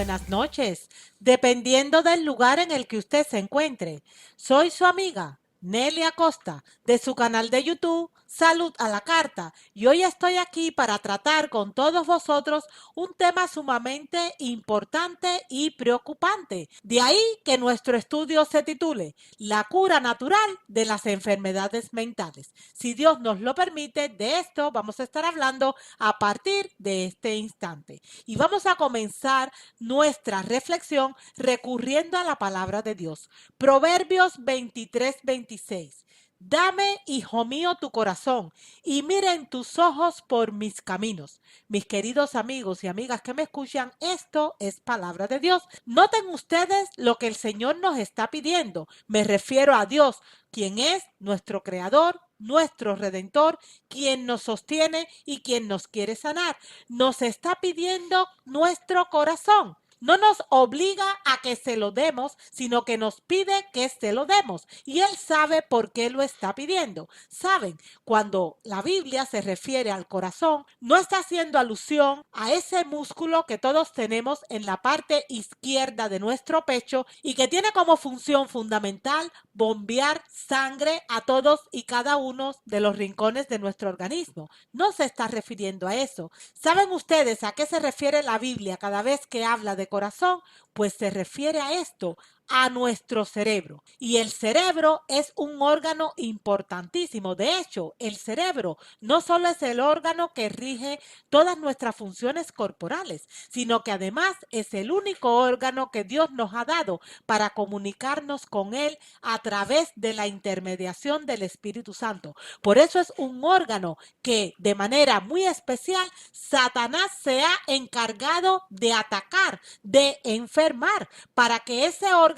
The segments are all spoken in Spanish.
buenas noches, dependiendo del lugar en el que usted se encuentre. Soy su amiga Nelly Acosta, de su canal de YouTube Salud a la Carta, y hoy estoy aquí para tratar con todos vosotros un tema sumamente importante y preocupante. De ahí que nuestro estudio se titule La cura natural de las enfermedades mentales. Si Dios nos lo permite, de esto vamos a estar hablando a partir de este instante. Y vamos a comenzar nuestra reflexión recurriendo a la palabra de Dios. Proverbios 23:26. Dame, hijo mío, tu corazón y miren tus ojos por mis caminos. Mis queridos amigos y amigas que me escuchan, esto es palabra de Dios. Noten ustedes lo que el Señor nos está pidiendo. Me refiero a Dios, quien es nuestro creador, nuestro redentor, quien nos sostiene y quien nos quiere sanar. Nos está pidiendo nuestro corazón. No nos obliga a que se lo demos, sino que nos pide que se lo demos. Y Él sabe por qué lo está pidiendo. Saben, cuando la Biblia se refiere al corazón, no está haciendo alusión a ese músculo que todos tenemos en la parte izquierda de nuestro pecho y que tiene como función fundamental bombear sangre a todos y cada uno de los rincones de nuestro organismo. No se está refiriendo a eso. ¿Saben ustedes a qué se refiere la Biblia cada vez que habla de corazón? Pues se refiere a esto, a nuestro cerebro. Y el cerebro es un órgano importantísimo. De hecho, el cerebro no solo es el órgano que rige todas nuestras funciones corporales, sino que además es el único órgano que Dios nos ha dado para comunicarnos con Él a través de la intermediación del Espíritu Santo. Por eso es un órgano que de manera muy especial Satanás se ha encargado de atacar, de enfermar, para que ese órgano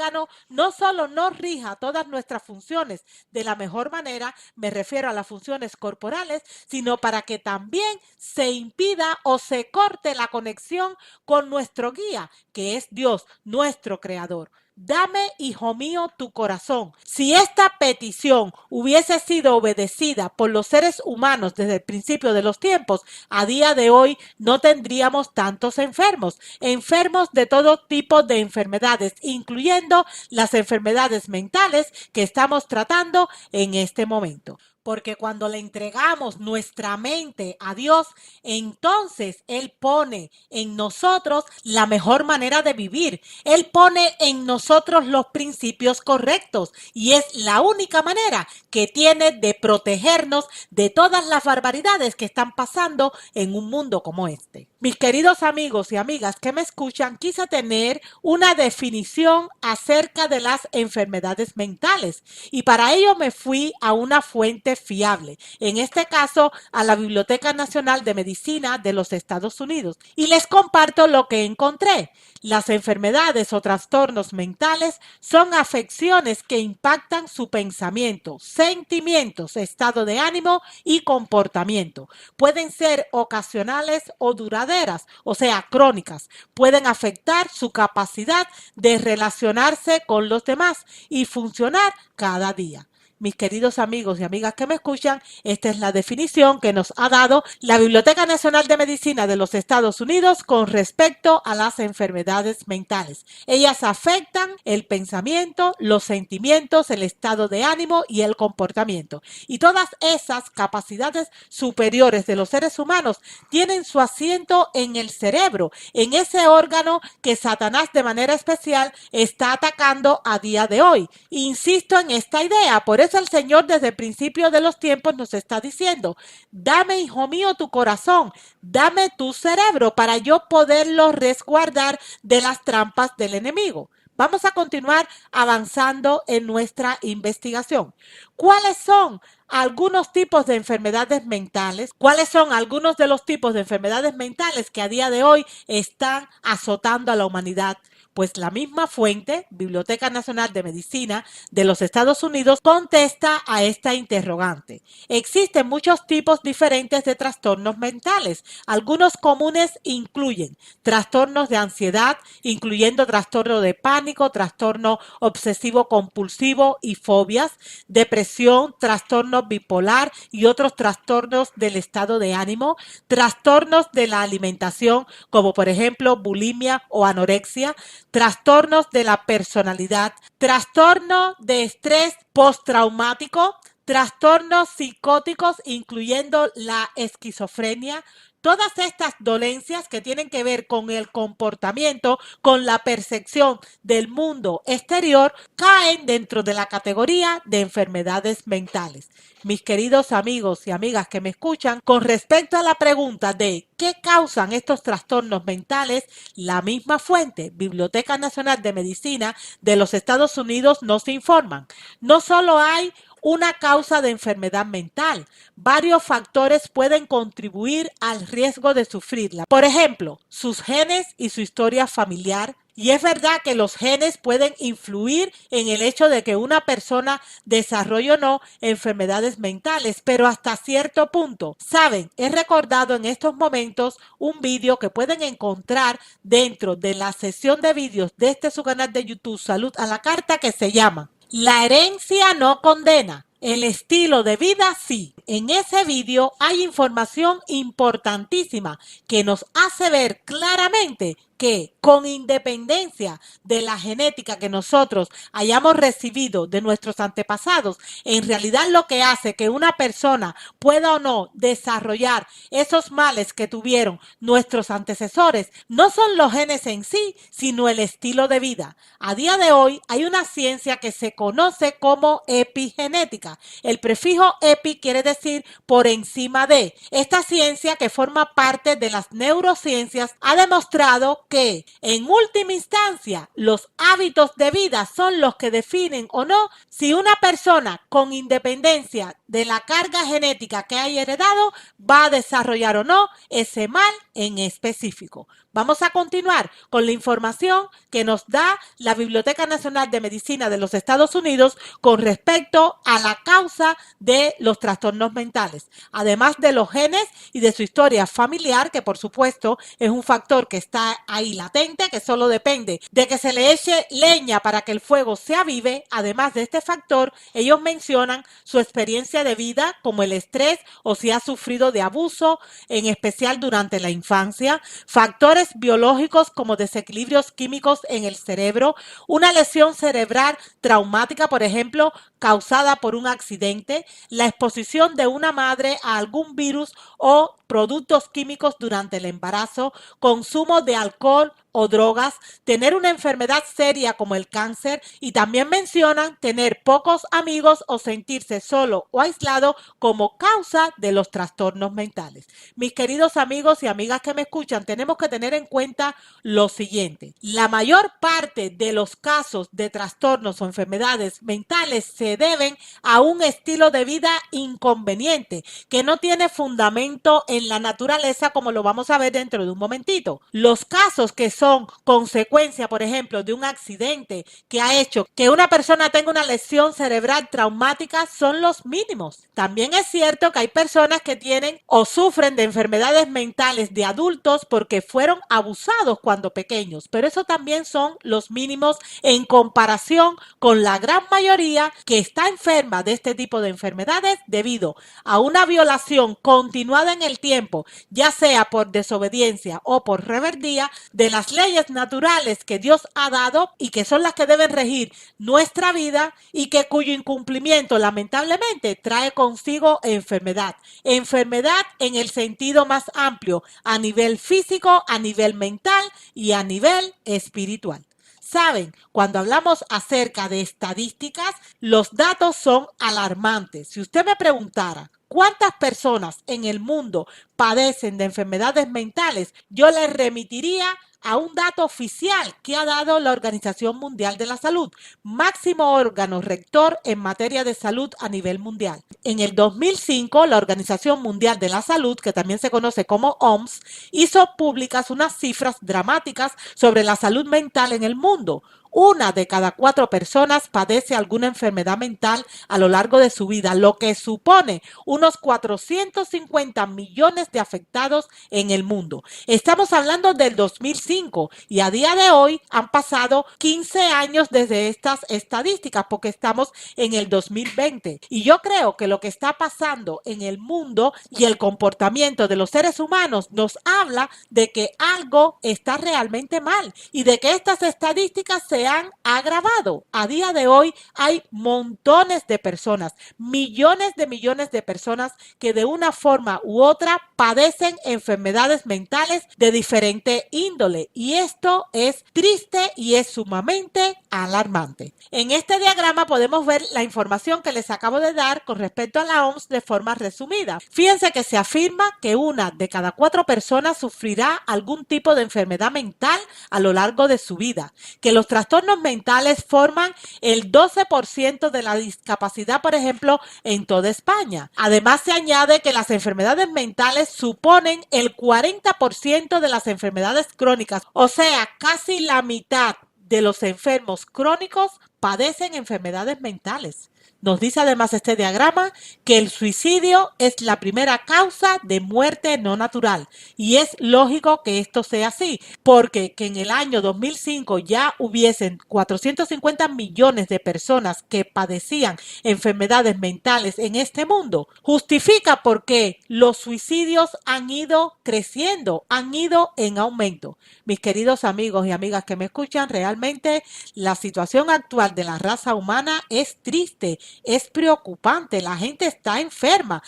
no solo nos rija todas nuestras funciones de la mejor manera, me refiero a las funciones corporales, sino para que también se impida o se corte la conexión con nuestro guía, que es Dios, nuestro creador. Dame, hijo mío, tu corazón. Si esta petición hubiese sido obedecida por los seres humanos desde el principio de los tiempos, a día de hoy no tendríamos tantos enfermos, enfermos de todo tipo de enfermedades, incluyendo las enfermedades mentales que estamos tratando en este momento. Porque cuando le entregamos nuestra mente a Dios, entonces Él pone en nosotros la mejor manera de vivir. Él pone en nosotros los principios correctos y es la única manera que tiene de protegernos de todas las barbaridades que están pasando en un mundo como este. Mis queridos amigos y amigas que me escuchan, quise tener una definición acerca de las enfermedades mentales y para ello me fui a una fuente fiable, en este caso a la Biblioteca Nacional de Medicina de los Estados Unidos, y les comparto lo que encontré. Las enfermedades o trastornos mentales son afecciones que impactan su pensamiento, sentimientos, estado de ánimo y comportamiento. Pueden ser ocasionales o duraderas, o sea, crónicas. Pueden afectar su capacidad de relacionarse con los demás y funcionar cada día. Mis queridos amigos y amigas que me escuchan, esta es la definición que nos ha dado la Biblioteca Nacional de Medicina de los Estados Unidos con respecto a las enfermedades mentales. Ellas afectan el pensamiento, los sentimientos, el estado de ánimo y el comportamiento. Y todas esas capacidades superiores de los seres humanos tienen su asiento en el cerebro, en ese órgano que Satanás de manera especial está atacando a día de hoy. Insisto en esta idea, por eso el Señor desde el principio de los tiempos nos está diciendo, dame, hijo mío, tu corazón, dame tu cerebro para yo poderlo resguardar de las trampas del enemigo. Vamos a continuar avanzando en nuestra investigación. ¿Cuáles son algunos tipos de enfermedades mentales? ¿Cuáles son algunos de los tipos de enfermedades mentales que a día de hoy están azotando a la humanidad? Pues la misma fuente, Biblioteca Nacional de Medicina de los Estados Unidos, contesta a esta interrogante. Existen muchos tipos diferentes de trastornos mentales. Algunos comunes incluyen trastornos de ansiedad, incluyendo trastorno de pánico, trastorno obsesivo compulsivo y fobias, depresión, trastorno bipolar y otros trastornos del estado de ánimo, trastornos de la alimentación como por ejemplo bulimia o anorexia, trastornos de la personalidad, trastorno de estrés postraumático, trastornos psicóticos incluyendo la esquizofrenia. Todas estas dolencias que tienen que ver con el comportamiento, con la percepción del mundo exterior, caen dentro de la categoría de enfermedades mentales. Mis queridos amigos y amigas que me escuchan, con respecto a la pregunta de ¿qué causan estos trastornos mentales? La misma fuente, Biblioteca Nacional de Medicina de los Estados Unidos, nos informan. No solo hay una causa de enfermedad mental. Varios factores pueden contribuir al riesgo de sufrirla. Por ejemplo, sus genes y su historia familiar. Y es verdad que los genes pueden influir en el hecho de que una persona desarrolle o no enfermedades mentales, pero hasta cierto punto. Saben, he recordado en estos momentos un vídeo que pueden encontrar dentro de la sesión de vídeos de su canal de YouTube Salud a la Carta, que se llama La herencia no condena, el estilo de vida sí. En ese vídeo hay información importantísima que nos hace ver claramente que con independencia de la genética que nosotros hayamos recibido de nuestros antepasados, en realidad lo que hace que una persona pueda o no desarrollar esos males que tuvieron nuestros antecesores no son los genes en sí, sino el estilo de vida. A día de hoy hay una ciencia que se conoce como epigenética. El prefijo epi quiere decir por encima de. Esta ciencia, que forma parte de las neurociencias, ha demostrado que en última instancia los hábitos de vida son los que definen o no si una persona, con independencia de la carga genética que haya heredado, va a desarrollar o no ese mal en específico. Vamos a continuar con la información que nos da la Biblioteca Nacional de Medicina de los Estados Unidos con respecto a la causa de los trastornos mentales. Además de los genes y de su historia familiar, que por supuesto es un factor que está ahí latente, que solo depende de que se le eche leña para que el fuego se avive. Además de este factor, ellos mencionan su experiencia de vida, como el estrés o si ha sufrido de abuso, en especial durante la infancia, factores biológicos como desequilibrios químicos en el cerebro, una lesión cerebral traumática, por ejemplo, causada por un accidente, la exposición de una madre a algún virus o productos químicos durante el embarazo, consumo de alcohol o drogas, tener una enfermedad seria como el cáncer, y también mencionan tener pocos amigos o sentirse solo o aislado como causa de los trastornos mentales. Mis queridos amigos y amigas que me escuchan, tenemos que tener en cuenta lo siguiente. La mayor parte de los casos de trastornos o enfermedades mentales se deben a un estilo de vida inconveniente que no tiene fundamento en la naturaleza, como lo vamos a ver dentro de un momentito. Los casos que son consecuencia, por ejemplo, de un accidente que ha hecho que una persona tenga una lesión cerebral traumática son los mínimos. También es cierto que hay personas que tienen o sufren de enfermedades mentales de adultos porque fueron abusados cuando pequeños, pero eso también son los mínimos en comparación con la gran mayoría que está enferma de este tipo de enfermedades debido a una violación continuada en el tiempo, ya sea por desobediencia o por rebeldía de las leyes naturales que Dios ha dado y que son las que deben regir nuestra vida, y que cuyo incumplimiento lamentablemente trae consigo enfermedad. Enfermedad en el sentido más amplio, a nivel físico, a nivel mental y a nivel espiritual. Saben, cuando hablamos acerca de estadísticas, los datos son alarmantes. Si usted me preguntara cuántas personas en el mundo padecen de enfermedades mentales, yo les remitiría a un dato oficial que ha dado la Organización Mundial de la Salud, máximo órgano rector en materia de salud a nivel mundial. En el 2005, la Organización Mundial de la Salud, que también se conoce como OMS, hizo públicas unas cifras dramáticas sobre la salud mental en el mundo. 1 de cada 4 personas padece alguna enfermedad mental a lo largo de su vida, lo que supone unos 450 millones de afectados en el mundo. Estamos hablando del 2005 y a día de hoy han pasado 15 años desde estas estadísticas porque estamos en el 2020. Y yo creo que lo que está pasando en el mundo y el comportamiento de los seres humanos nos habla de que algo está realmente mal y de que estas estadísticas se han agravado. A día de hoy hay montones de personas, millones de personas que de una forma u otra padecen enfermedades mentales de diferente índole y esto es triste y es sumamente alarmante. En este diagrama podemos ver la información que les acabo de dar con respecto a la OMS de forma resumida. Fíjense que se afirma que 1 de cada 4 personas sufrirá algún tipo de enfermedad mental a lo largo de su vida, que los trastornos mentales forman el 12% de la discapacidad, por ejemplo, en toda España. Además, se añade que las enfermedades mentales suponen el 40% de las enfermedades crónicas, o sea, casi la mitad de los enfermos crónicos padecen enfermedades mentales. Nos dice además este diagrama que el suicidio es la primera causa de muerte no natural y es lógico que esto sea así porque que en el año 2005 ya hubiesen 450 millones de personas que padecían enfermedades mentales en este mundo justifica por qué los suicidios han ido creciendo, han ido en aumento. Mis queridos amigos y amigas que me escuchan, realmente la situación actual de la raza humana es triste. Es preocupante, la gente está enferma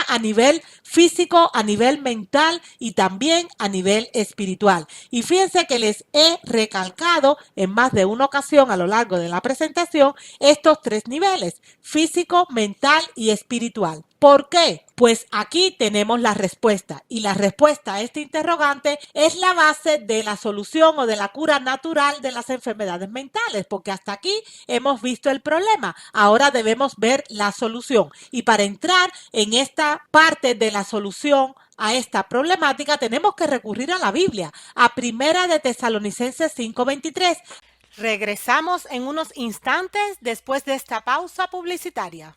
a nivel físico, a nivel mental y también a nivel espiritual. Y fíjense que les he recalcado en más de una ocasión a lo largo de la presentación estos 3 niveles, físico, mental y espiritual. ¿Por qué? Pues aquí tenemos la respuesta y la respuesta a este interrogante es la base de la solución o de la cura natural de las enfermedades mentales, porque hasta aquí hemos visto el problema, ahora debemos ver la solución y para entrar en esta parte de la solución a esta problemática tenemos que recurrir a la Biblia, a Primera de Tesalonicenses 5:23. Regresamos en unos instantes después de esta pausa publicitaria.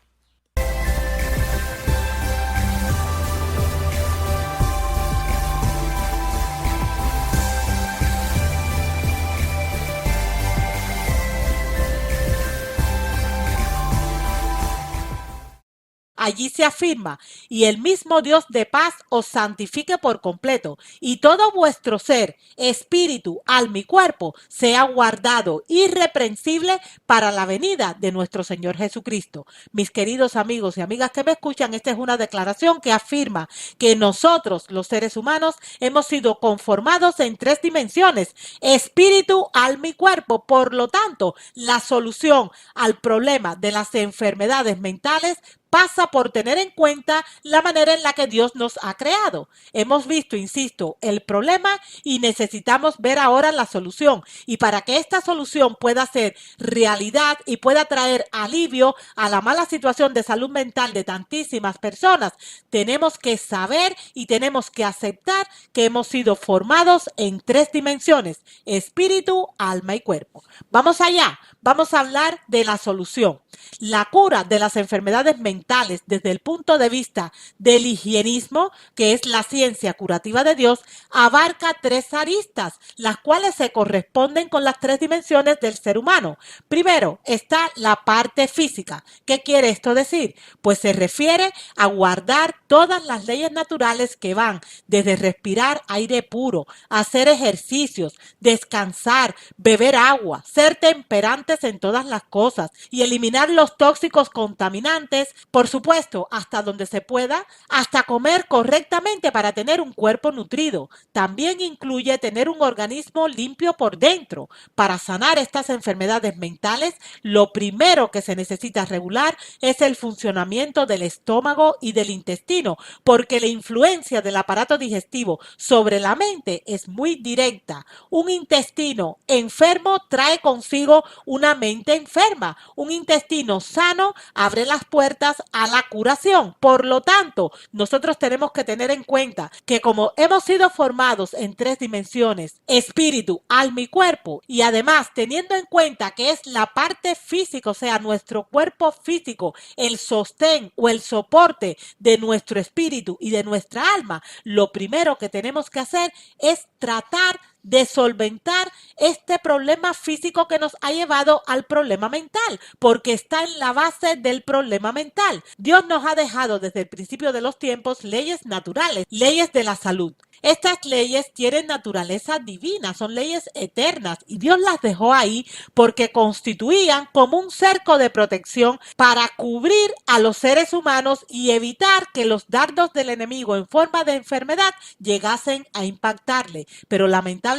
Allí se afirma, y el mismo Dios de paz os santifique por completo, y todo vuestro ser, espíritu, alma y cuerpo, sea guardado irreprensible para la venida de nuestro Señor Jesucristo. Mis queridos amigos y amigas que me escuchan, esta es una declaración que afirma que nosotros, los seres humanos, hemos sido conformados en 3 dimensiones, espíritu, alma y cuerpo. Por lo tanto, la solución al problema de las enfermedades mentales pasa por tener en cuenta la manera en la que Dios nos ha creado. Hemos visto, insisto, el problema y necesitamos ver ahora la solución. Y para que esta solución pueda ser realidad y pueda traer alivio a la mala situación de salud mental de tantísimas personas, tenemos que saber y tenemos que aceptar que hemos sido formados en 3 dimensiones, espíritu, alma y cuerpo. Vamos allá, vamos a hablar de la solución. La cura de las enfermedades mentales desde el punto de vista del higienismo, que es la ciencia curativa de Dios, abarca 3 aristas, las cuales se corresponden con las 3 dimensiones del ser humano. Primero está la parte física. ¿Qué quiere esto decir? Pues se refiere a guardar todas las leyes naturales que van desde respirar aire puro, hacer ejercicios, descansar, beber agua, ser temperantes balances en todas las cosas y eliminar los tóxicos contaminantes, por supuesto, hasta donde se pueda, hasta comer correctamente para tener un cuerpo nutrido. También incluye tener un organismo limpio por dentro. Para sanar estas enfermedades mentales, lo primero que se necesita regular es el funcionamiento del estómago y del intestino, porque la influencia del aparato digestivo sobre la mente es muy directa. Un intestino enfermo trae consigo una mente enferma. Un intestino sano abre las puertas a la curación. Por lo tanto, nosotros tenemos que tener en cuenta que como hemos sido formados en 3 dimensiones, espíritu, alma y cuerpo, y además teniendo en cuenta que es la parte física, o sea, nuestro cuerpo físico, el sostén o el soporte de nuestro espíritu y de nuestra alma, lo primero que tenemos que hacer es tratar de solventar este problema físico que nos ha llevado al problema mental, porque está en la base del problema mental. Dios nos ha dejado desde el principio de los tiempos leyes naturales, leyes de la salud. Estas leyes tienen naturaleza divina, son leyes eternas y Dios las dejó ahí porque constituían como un cerco de protección para cubrir a los seres humanos y evitar que los dardos del enemigo en forma de enfermedad llegasen a impactarle. Pero lamentablemente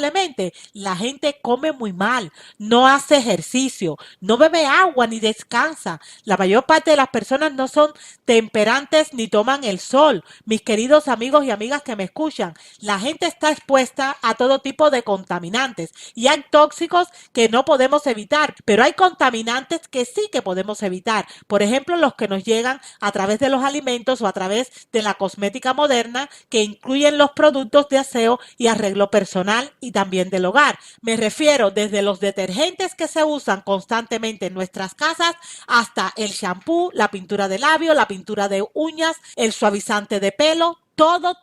la gente come muy mal, no hace ejercicio, no bebe agua ni descansa. La mayor parte de las personas no son temperantes ni toman el sol. Mis queridos amigos y amigas que me escuchan, la gente está expuesta a todo tipo de contaminantes y hay tóxicos que no podemos evitar, pero hay contaminantes que sí que podemos evitar. Por ejemplo, los que nos llegan a través de los alimentos o a través de la cosmética moderna, que incluyen los productos de aseo y arreglo personal y también del hogar. Me refiero desde los detergentes que se usan constantemente en nuestras casas hasta el shampoo, la pintura de labio, la pintura de uñas, el suavizante de pelo. Todo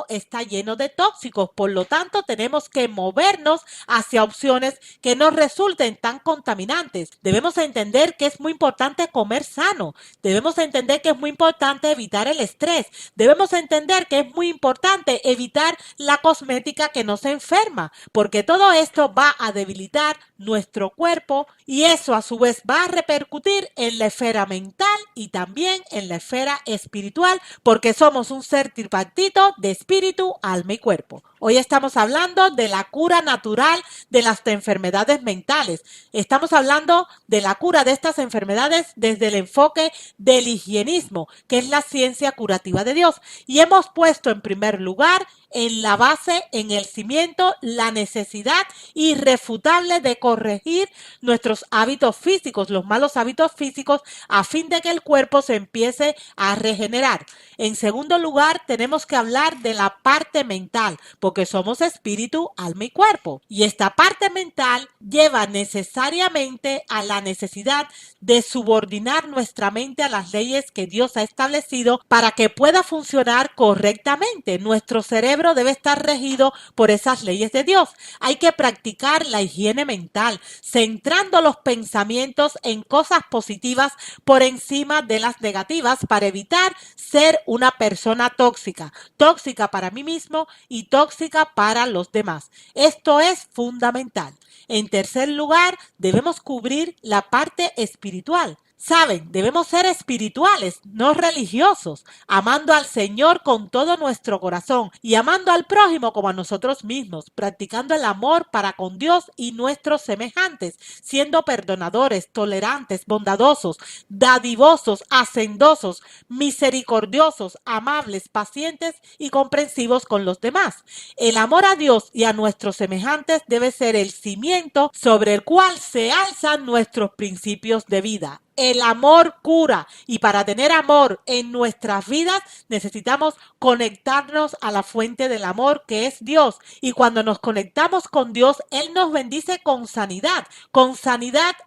está lleno de tóxicos. Por lo tanto, tenemos que movernos hacia opciones que no resulten tan contaminantes. Debemos entender que es muy importante comer sano. Debemos entender que es muy importante evitar el estrés. Debemos entender que es muy importante evitar la cosmética que nos enferma, porque todo esto va a debilitar nuestro cuerpo y eso a su vez va a repercutir en la esfera mental y también en la esfera espiritual, porque somos un ser tripartito de espíritu, alma y cuerpo. Hoy estamos hablando de la cura natural de las enfermedades mentales. Estamos hablando de la cura de estas enfermedades desde el enfoque del higienismo, que es la ciencia curativa de Dios. Y hemos puesto en primer lugar en la base, en el cimiento, la necesidad irrefutable de corregir nuestros hábitos físicos, los malos hábitos físicos, a fin de que el cuerpo se empiece a regenerar. En segundo lugar, tenemos que hablar de la parte mental, porque somos espíritu, alma y cuerpo. Y esta parte mental lleva necesariamente a la necesidad de subordinar nuestra mente a las leyes que Dios ha establecido para que pueda funcionar correctamente. Nuestro cerebro debe estar regido por esas leyes de Dios. Hay que practicar la higiene mental, centrando los pensamientos en cosas positivas por encima de las negativas para evitar ser una persona tóxica, tóxica para mí mismo y tóxica para los demás. Esto es fundamental. En tercer lugar, debemos cubrir la parte espiritual. Saben, debemos ser espirituales, no religiosos, amando al Señor con todo nuestro corazón y amando al prójimo como a nosotros mismos, practicando el amor para con Dios y nuestros semejantes, siendo perdonadores, tolerantes, bondadosos, dadivosos, hacendosos, misericordiosos, amables, pacientes y comprensivos con los demás. El amor a Dios y a nuestros semejantes debe ser el cimiento sobre el cual se alzan nuestros principios de vida. El amor cura y para tener amor en nuestras vidas necesitamos conectarnos a la fuente del amor que es Dios, y cuando nos conectamos con Dios, Él nos bendice con sanidad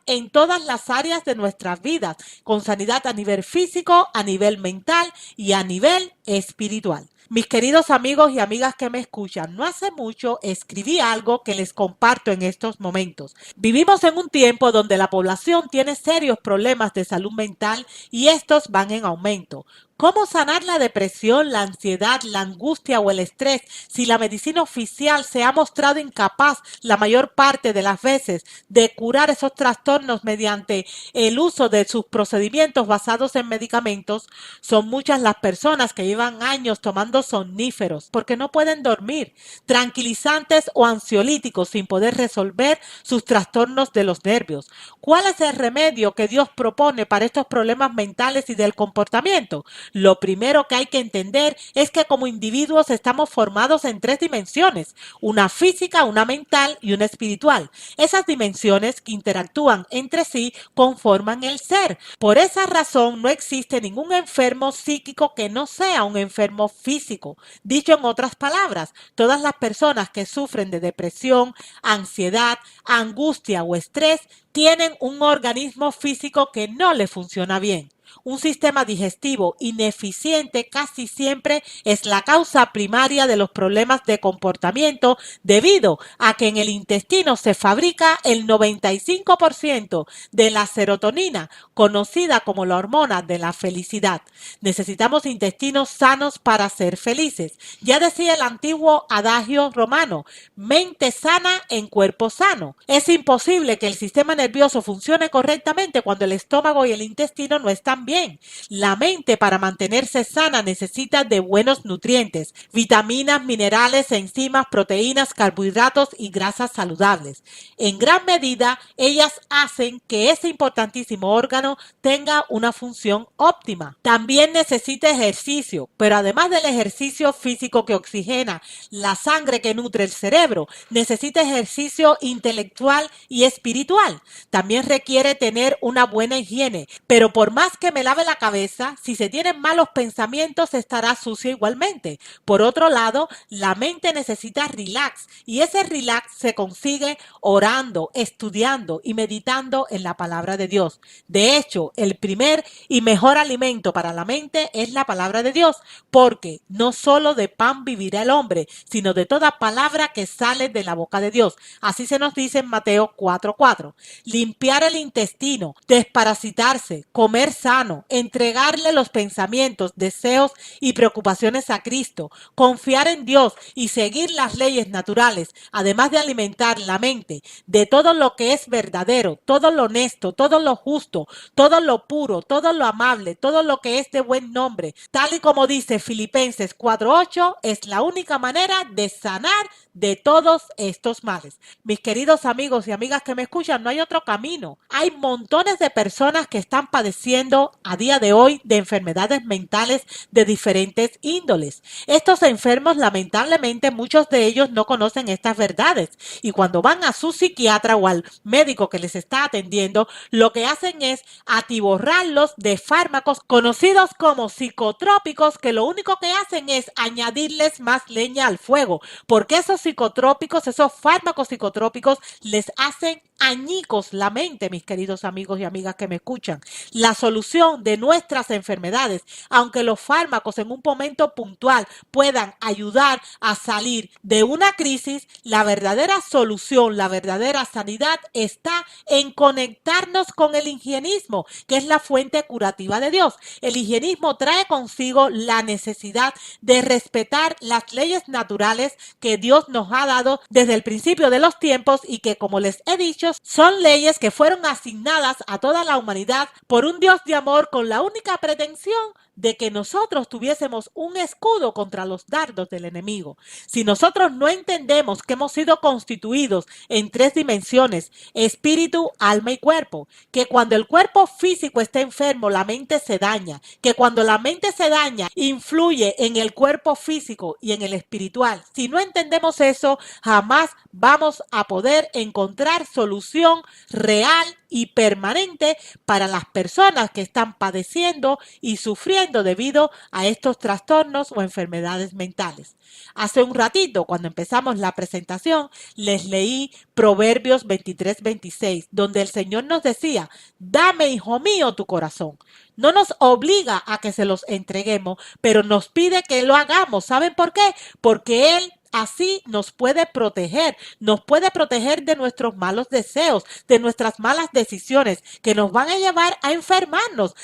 en todas las áreas de nuestras vidas, con sanidad a nivel físico, a nivel mental y a nivel espiritual. Mis queridos amigos y amigas que me escuchan, no hace mucho escribí algo que les comparto en estos momentos. Vivimos en un tiempo donde la población tiene serios problemas de salud mental y estos van en aumento. ¿Cómo sanar la depresión, la ansiedad, la angustia o el estrés si la medicina oficial se ha mostrado incapaz la mayor parte de las veces de curar esos trastornos mediante el uso de sus procedimientos basados en medicamentos? Son muchas las personas que llevan años tomando somníferos porque no pueden dormir, tranquilizantes o ansiolíticos sin poder resolver sus trastornos de los nervios. ¿Cuál es el remedio que Dios propone para estos problemas mentales y del comportamiento? Lo primero que hay que entender es que como individuos estamos formados en tres dimensiones, una física, una mental y una espiritual. Esas dimensiones que interactúan entre sí conforman el ser. Por esa razón no existe ningún enfermo psíquico que no sea un enfermo físico. Dicho en otras palabras, todas las personas que sufren de depresión, ansiedad, angustia o estrés tienen un organismo físico que no le funciona bien. Un sistema digestivo ineficiente casi siempre es la causa primaria de los problemas de comportamiento debido a que en el intestino se fabrica el 95% de la serotonina, conocida como la hormona de la felicidad. Necesitamos intestinos sanos para ser felices. Ya decía el antiguo adagio romano, mente sana en cuerpo sano. Es imposible que el sistema nervioso funcione correctamente cuando el estómago y el intestino no están bien. La mente, para mantenerse sana, necesita de buenos nutrientes, vitaminas, minerales, enzimas, proteínas, carbohidratos y grasas saludables. En gran medida, ellas hacen que ese importantísimo órgano tenga una función óptima. También necesita ejercicio, pero además del ejercicio físico que oxigena la sangre que nutre el cerebro, necesita ejercicio intelectual y espiritual. También requiere tener una buena higiene, pero por más que me lave la cabeza, si se tienen malos pensamientos estará sucia igualmente. Por otro lado, la mente necesita relax y ese relax se consigue orando, estudiando y meditando en la palabra de Dios. De hecho, el primer y mejor alimento para la mente es la palabra de Dios, porque no solo de pan vivirá el hombre, sino de toda palabra que sale de la boca de Dios. Así se nos dice en Mateo 4:4. Limpiar el intestino, desparasitarse, comer sano, entregarle los pensamientos, deseos y preocupaciones a Cristo, confiar en Dios y seguir las leyes naturales, además de alimentar la mente de todo lo que es verdadero, todo lo honesto, todo lo justo, todo lo puro, todo lo amable, todo lo que es de buen nombre, tal y como dice Filipenses 4:8, es la única manera de sanar de todos estos males. Mis queridos amigos y amigas que me escuchan, no hay otro camino. Hay montones de personas que están padeciendo a día de hoy de enfermedades mentales de diferentes índoles. Estos enfermos, lamentablemente, muchos de ellos no conocen estas verdades y cuando van a su psiquiatra o al médico que les está atendiendo, lo que hacen es atiborrarlos de fármacos conocidos como psicotrópicos, que lo único que hacen es añadirles más leña al fuego, porque esos psicotrópicos, esos fármacos psicotrópicos les hacen añicos la mente, mis queridos amigos y amigas que me escuchan. La solución de nuestras enfermedades, aunque los fármacos en un momento puntual puedan ayudar a salir de una crisis, la verdadera solución, la verdadera sanidad está en conectarnos con el higienismo, que es la fuente curativa de Dios. El higienismo trae consigo la necesidad de respetar las leyes naturales que Dios nos ha dado desde el principio de los tiempos y que, como les he dicho, son leyes que fueron asignadas a toda la humanidad por un Dios de amor con la única pretensión de que nosotros tuviésemos un escudo contra los dardos del enemigo. Si nosotros no entendemos que hemos sido constituidos en tres dimensiones, espíritu, alma y cuerpo, que cuando el cuerpo físico está enfermo, la mente se daña, que cuando la mente se daña, influye en el cuerpo físico y en el espiritual. Si no entendemos eso, jamás vamos a poder encontrar solución real y permanente para las personas que están padeciendo y sufriendo debido a estos trastornos o enfermedades mentales. Hace un ratito, cuando empezamos la presentación, les leí Proverbios 23:26, donde el Señor nos decía: dame, hijo mío, tu corazón. No nos obliga a que se los entreguemos, pero nos pide que lo hagamos. ¿Saben por qué? Porque Él Así nos puede proteger de nuestros malos deseos, de nuestras malas decisiones que nos van a llevar a enfermarnos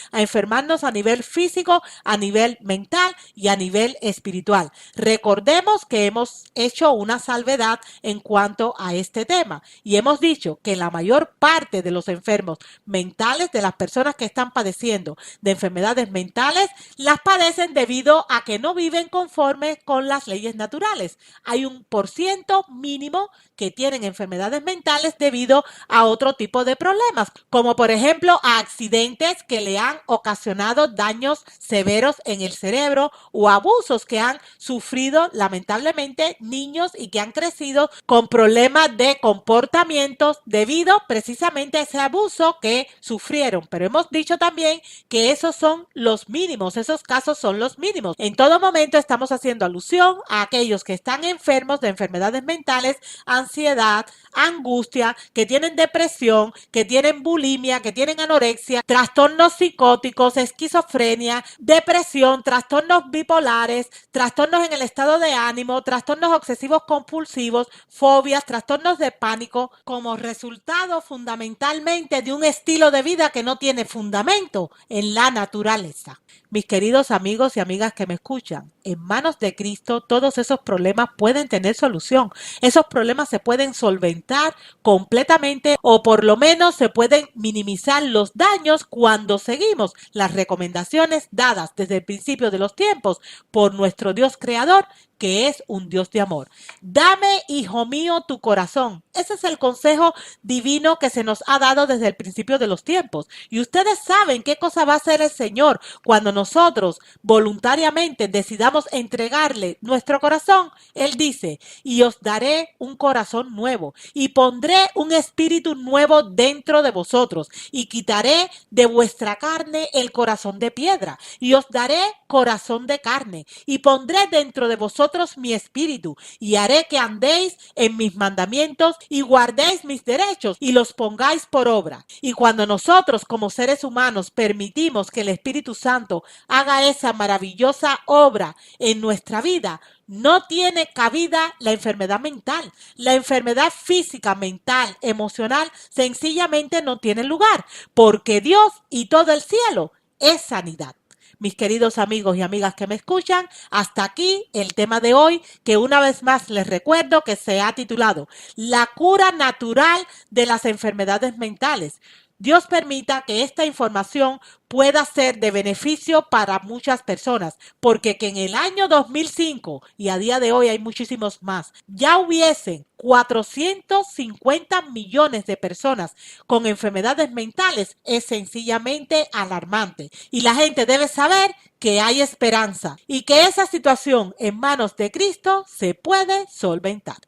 a nivel físico, a nivel mental y a nivel espiritual. Recordemos que hemos hecho una salvedad en cuanto a este tema y hemos dicho que la mayor parte de los enfermos mentales, de las personas que están padeciendo de enfermedades mentales, las padecen debido a que no viven conforme con las leyes naturales. Hay un porciento mínimo que tienen enfermedades mentales debido a otro tipo de problemas, como por ejemplo a accidentes que le han ocasionado daños severos en el cerebro o abusos que han sufrido lamentablemente niños y que han crecido con problemas de comportamientos debido precisamente a ese abuso que sufrieron. Pero hemos dicho también que esos son los mínimos, esos casos son los mínimos. En todo momento estamos haciendo alusión a aquellos que están enfermos de enfermedades mentales, ansiedad, angustia, que tienen depresión, que tienen bulimia, que tienen anorexia, trastornos psicóticos, esquizofrenia, depresión, trastornos bipolares, trastornos en el estado de ánimo, trastornos obsesivos compulsivos, fobias, trastornos de pánico, como resultado fundamentalmente de un estilo de vida que no tiene fundamento en la naturaleza. Mis queridos amigos y amigas que me escuchan, en manos de Cristo todos esos problemas pueden tener solución. Esos problemas se pueden solventar completamente o por lo menos se pueden minimizar los daños cuando seguimos las recomendaciones dadas desde el principio de los tiempos por nuestro Dios creador, que es un Dios de amor. Dame, hijo mío, tu corazón. Ese es el consejo divino que se nos ha dado desde el principio de los tiempos. Y ustedes saben qué cosa va a hacer el Señor cuando nosotros voluntariamente decidamos entregarle nuestro corazón. Él dice, y os daré un corazón nuevo y pondré un espíritu nuevo dentro de vosotros y quitaré de vuestra carne el corazón de piedra y os daré corazón de carne y pondré dentro de vosotros mi espíritu y haré que andéis en mis mandamientos y guardéis mis derechos y los pongáis por obra. Y cuando nosotros como seres humanos permitimos que el Espíritu Santo haga esa maravillosa obra en nuestra vida, no tiene cabida la enfermedad mental. La enfermedad física, mental, emocional, sencillamente no tiene lugar, porque Dios y todo el cielo es sanidad. Mis queridos amigos y amigas que me escuchan, hasta aquí el tema de hoy, que una vez más les recuerdo que se ha titulado La cura natural de las enfermedades mentales. Dios permita que esta información pueda ser de beneficio para muchas personas, porque que en el año 2005 y a día de hoy hay muchísimos más, ya hubiesen 450 millones de personas con enfermedades mentales es sencillamente alarmante. Y la gente debe saber que hay esperanza y que esa situación en manos de Cristo se puede solventar.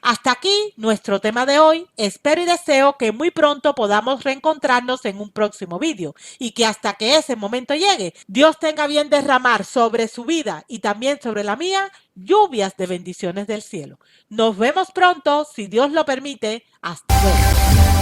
Hasta aquí nuestro tema de hoy. Espero y deseo que muy pronto podamos reencontrarnos en un próximo vídeo y que hasta que ese momento llegue, Dios tenga bien derramar sobre su vida y también sobre la mía lluvias de bendiciones del cielo. Nos vemos pronto, si Dios lo permite. Hasta luego.